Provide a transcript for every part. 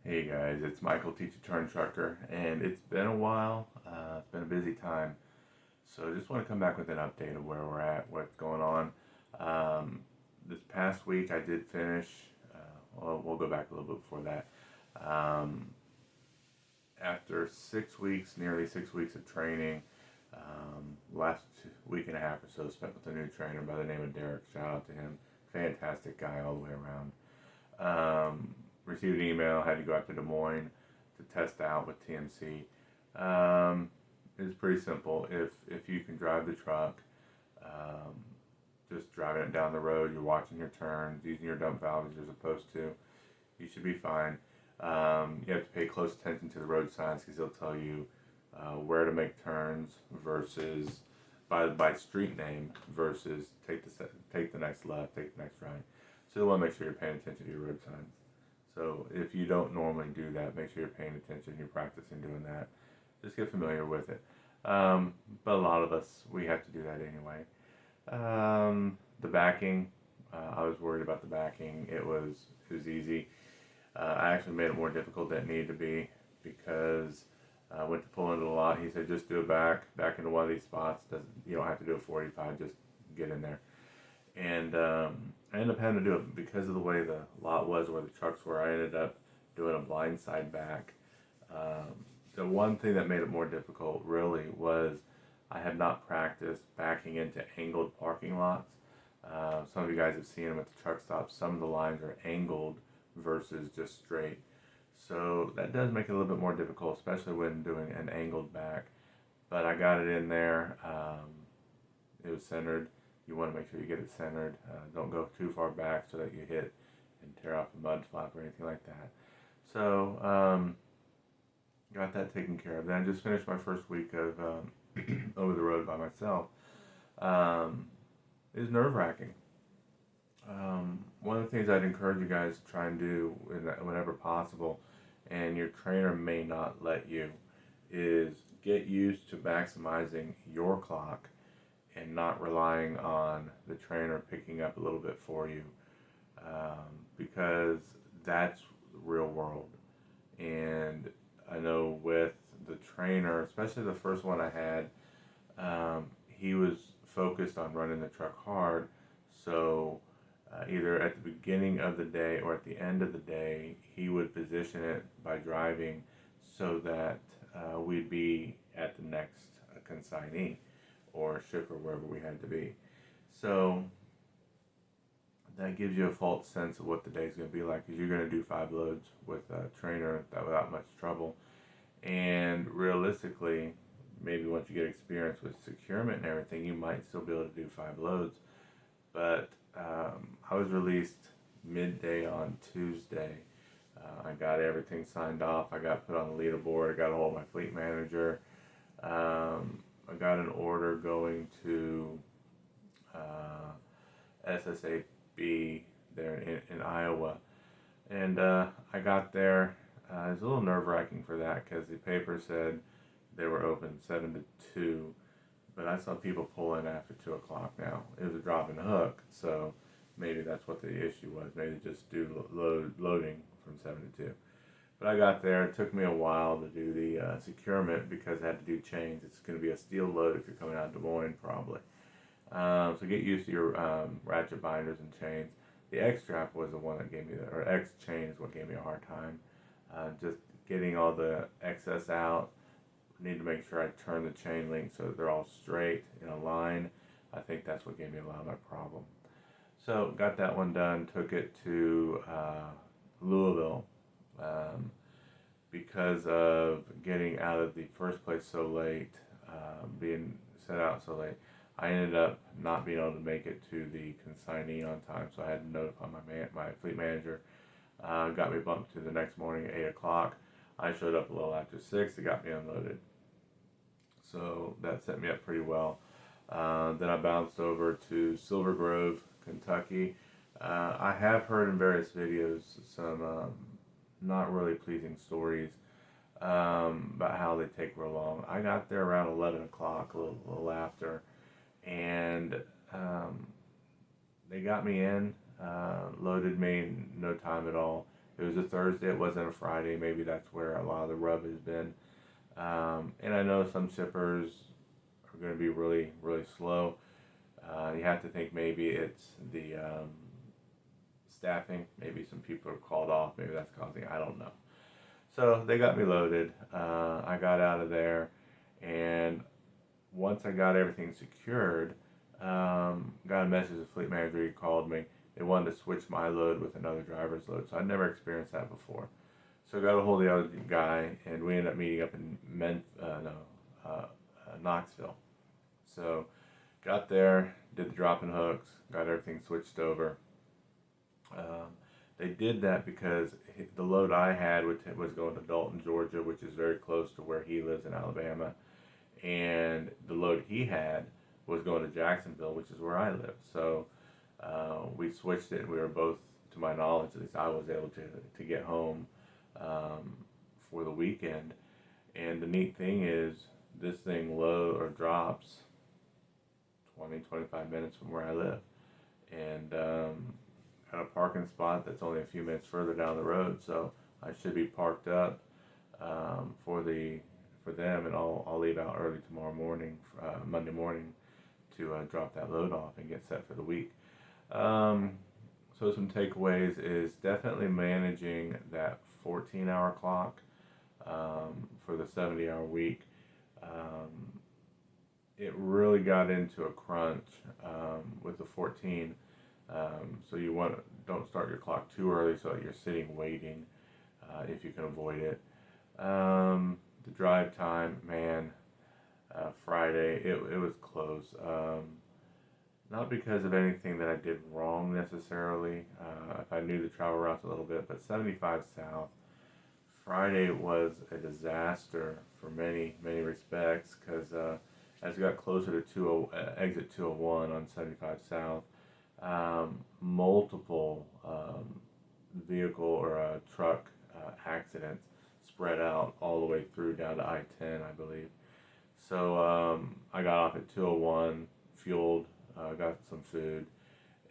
Hey guys, it's Michael, Teacher Turn Trucker, and it's been a while. It's been a busy time, so I just want to come back with an update of where we're at, what's going on. This past week, I did finish. Well, we'll go back a little bit before that. Um, After 6 weeks, nearly 6 weeks of training, last week and a half or so spent with a new trainer by the name of Derek. Shout out to him, fantastic guy all the way around. Received an email, had to go out to Des Moines to test out with TMC. It's pretty simple. If you can drive the truck, um, just driving it down the road, you're watching your turns, using your dump valve as you're supposed to, you should be fine. You have to pay close attention to the road signs because they'll tell you where to make turns versus by street name versus take the next left, take the next right. So you want to make sure you're paying attention to your road signs. So if you don't normally do that, make sure you're paying attention, you're practicing doing that. Just get familiar with it. But a lot of us, we have to do that anyway. The backing, I was worried about the backing. It was easy. I actually made it more difficult than it needed to be because I went to pull into the lot. He said, just do it back into one of these spots. You don't have to do a 45, just get in there. And I ended up having to do it because of the way the lot was, where the trucks were. I ended up doing a blind side back. The one thing that made it more difficult really was I had not practiced backing into angled parking lots. Some of you guys have seen them at the truck stops. Some of the lines are angled versus just straight. So that does make it a little bit more difficult, especially when doing an angled back. But I got it in there. It was centered. You want to make sure you get it centered. Don't go too far back so that you hit and tear off a mud flap or anything like that. So got that taken care of. Then I just finished my first week of over the road by myself. It was nerve-wracking. One of the things I'd encourage you guys to try and do whenever possible, and your trainer may not let you, is get used to maximizing your clock and not relying on the trainer picking up a little bit for you, because that's the real world. And I know with the trainer, especially the first one I had, he was focused on running the truck hard, so either at the beginning of the day or at the end of the day, he would position it by driving so that we'd be at the next consignee or shipper, wherever we had to be. So that gives you a false sense of what the day's going to be like, because you're going to do 5 loads with a trainer without much trouble. And realistically, maybe once you get experience with securement and everything, you might still be able to do 5 loads. But I was released midday on Tuesday. I got everything signed off. I got put on the leaderboard. I got a hold of my fleet manager. I got an order going to SSAB there in Iowa. And I got there. It was a little nerve-wracking for that because the paper said they were open 7 to 2. But I saw people pull in after 2 o'clock now. It was a drop and hook, so maybe that's what the issue was. Maybe just do loading from 7 to 2. But I got there. It took me a while to do the securement because I had to do chains. It's going to be a steel load if you're coming out of Des Moines, probably. So get used to your ratchet binders and chains. The X-strap was the one that gave me, or X-chain is what gave me a hard time. Just getting all the excess out. Need to make sure I turn the chain link so that they're all straight in a line. I think that's what gave me a lot of my problem. So got that one done. Took it to Louisville. Because of getting out of the first place so late, being set out so late, I ended up not being able to make it to the consignee on time. So I had to notify my fleet manager. Got me bumped to the next morning at 8 o'clock. I showed up a little after 6. It got me unloaded. So that set me up pretty well. Then I bounced over to Silver Grove, Kentucky. I have heard in various videos some not really pleasing stories about how they take real long. I got there around 11 o'clock, a little after, and they got me in, loaded me in no time at all, It was a Thursday, it wasn't a Friday. Maybe that's where a lot of the rub has been. And I know some shippers are going to be really, really slow. You have to think maybe it's the staffing. Maybe some people are called off. Maybe that's causing it. I don't know. So they got me loaded. I got out of there, and once I got everything secured, got a message. The fleet manager, he called me. They wanted to switch my load with another driver's load, so I'd never experienced that before. So I got a hold of the other guy, and we ended up meeting up in Knoxville. So got there, did the drop and hooks, got everything switched over. They did that because the load I had was going to Dalton, Georgia, which is very close to where he lives in Alabama, and the load he had was going to Jacksonville, which is where I live. So we switched it, and we were both, to my knowledge, at least I was able to get home for the weekend. And the neat thing is, this thing drops 20-25 minutes from where I live, and at a parking spot that's only a few minutes further down the road. So I should be parked up for them, and I'll leave out early tomorrow morning, Monday morning, to drop that load off and get set for the week. So some takeaways is definitely managing that 14-hour clock for the 70-hour week. It really got into a crunch with the 14. So don't start your clock too early so that you're sitting waiting if you can avoid it. The drive time, man, Friday, it was close. Not because of anything that I did wrong necessarily. If I knew the travel routes a little bit, but 75 South, Friday was a disaster for many, many respects, because as we got closer to exit 201 on 75 South, multiple vehicle or truck accidents spread out all the way through down to I-10, I believe. So I got off at 201, fueled, got some food,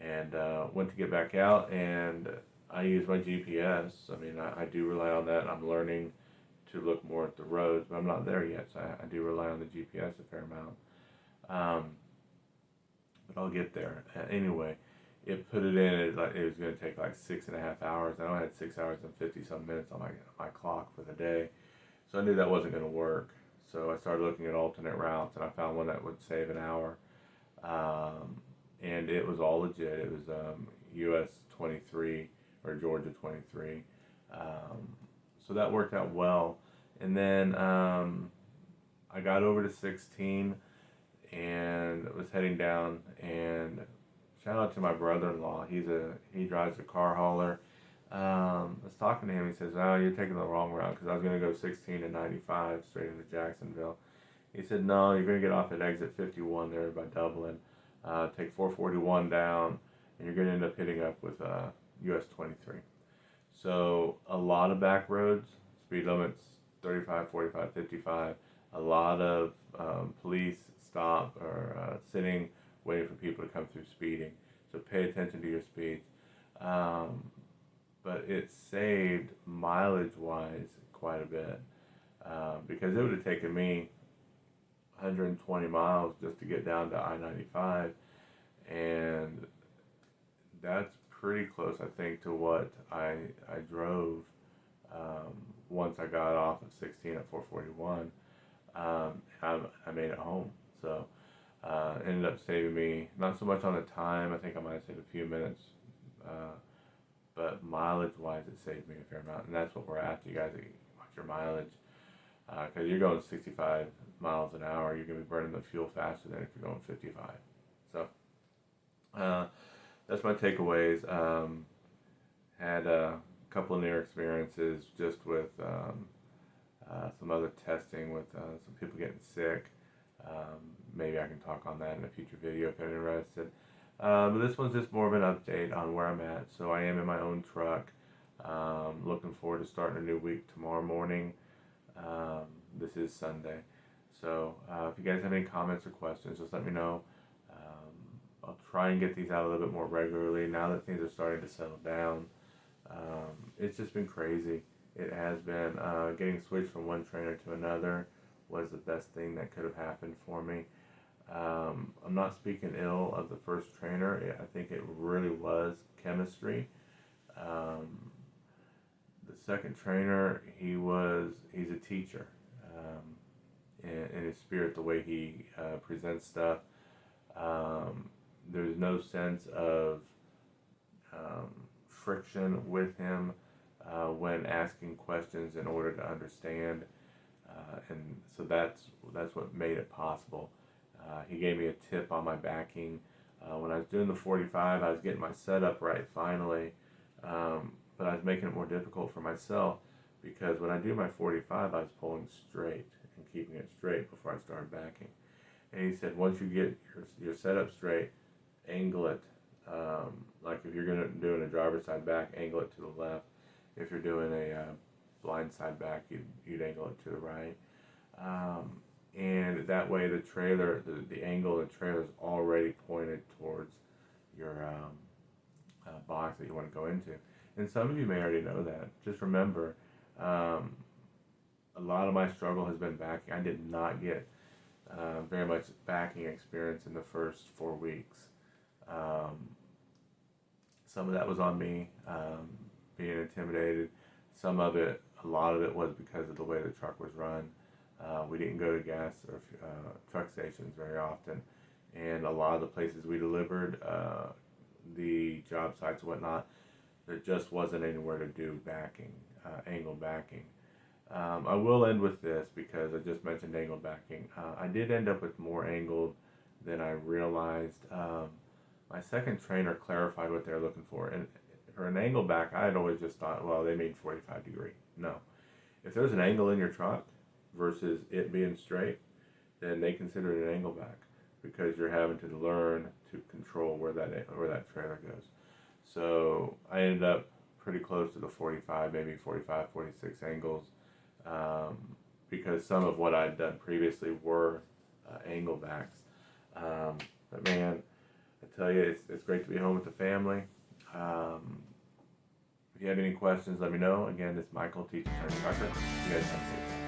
and went to get back out, and I used my GPS. I mean, I do rely on that. I'm learning to look more at the roads, but I'm not there yet, so I do rely on the GPS a fair amount. But I'll get there. Anyway, it put it in, it was going to take like 6.5 hours. I only had 6 hours and 50-some minutes on my clock for the day, so I knew that wasn't going to work. So I started looking at alternate routes, and I found one that would save an hour. And it was all legit. It was US 23 or Georgia 23. So that worked out well. And then I got over to 16 and was heading down, and shout out to my brother-in-law. He drives a car hauler. I was talking to him. He says, "Oh, you're taking the wrong route," because I was going to go 16 and 95 straight into Jacksonville. He said, "No, you're going to get off at exit 51 there by Dublin. Take 441 down, and you're going to end up hitting up with US 23. So a lot of back roads, speed limits 35, 45, 55. A lot of police stop or sitting, waiting for people to come through speeding. So pay attention to your speeds. But it saved mileage-wise quite a bit, because it would have taken me 120 miles just to get down to I-95, and that's pretty close, I think, to what I drove once I got off of 16 at 441. I made it home, so ended up saving me not so much on the time. I think I might have saved a few minutes, but mileage-wise, it saved me a fair amount, and that's what we're after, you guys. Watch your mileage, because you're going 65 miles an hour, you're going to be burning the fuel faster than if you're going 55. So that's my takeaways. Had a couple of near experiences just with some other testing with some people getting sick. Maybe I can talk on that in a future video if you're interested. But this one's just more of an update on where I'm at. So I am in my own truck. Looking forward to starting a new week tomorrow morning. This is Sunday. So if you guys have any comments or questions, just let me know. I'll try and get these out a little bit more regularly now that things are starting to settle down. It's just been crazy. It has been. Getting switched from one trainer to another was the best thing that could have happened for me. I'm not speaking ill of the first trainer. I think it really was chemistry. Um, the second trainer, he's a teacher. In his spirit, the way he presents stuff, there's no sense of um, friction with him when asking questions in order to understand, and so that's what made it possible. He gave me a tip on my backing. When I was doing the 45, I was getting my setup right finally, but I was making it more difficult for myself because when I do my 45, I was pulling straight and keeping it straight before I started backing. And he said, once you get your setup straight, angle it. Like if you're doing a driver's side back, angle it to the left. If you're doing a blind side back, you'd angle it to the right. And that way the trailer, the angle of the trailer is already pointed towards your box that you want to go into. And some of you may already know that. Just remember, a lot of my struggle has been backing. I did not get very much backing experience in the first 4 weeks. Some of that was on me, being intimidated. Some of it, a lot of it was because of the way the truck was run. We didn't go to gas or truck stations very often, and a lot of the places we delivered, the job sites and whatnot, there just wasn't anywhere to do backing, angle backing. I will end with this because I just mentioned angle backing. I did end up with more angled than I realized. My second trainer clarified what they were looking for, and for an angle back, I had always just thought, well, they mean 45 degree. No, if there's an angle in your truck versus it being straight, then they consider it an angle back because you're having to learn to control where that trailer goes. So I ended up pretty close to the 45, maybe 45, 46 angles, because some of what I'd done previously were angle backs. But man, I tell you, it's great to be home with the family. If you have any questions, let me know. Again, this is Michael, Teacher Turned Trucker. You guys have a safe day.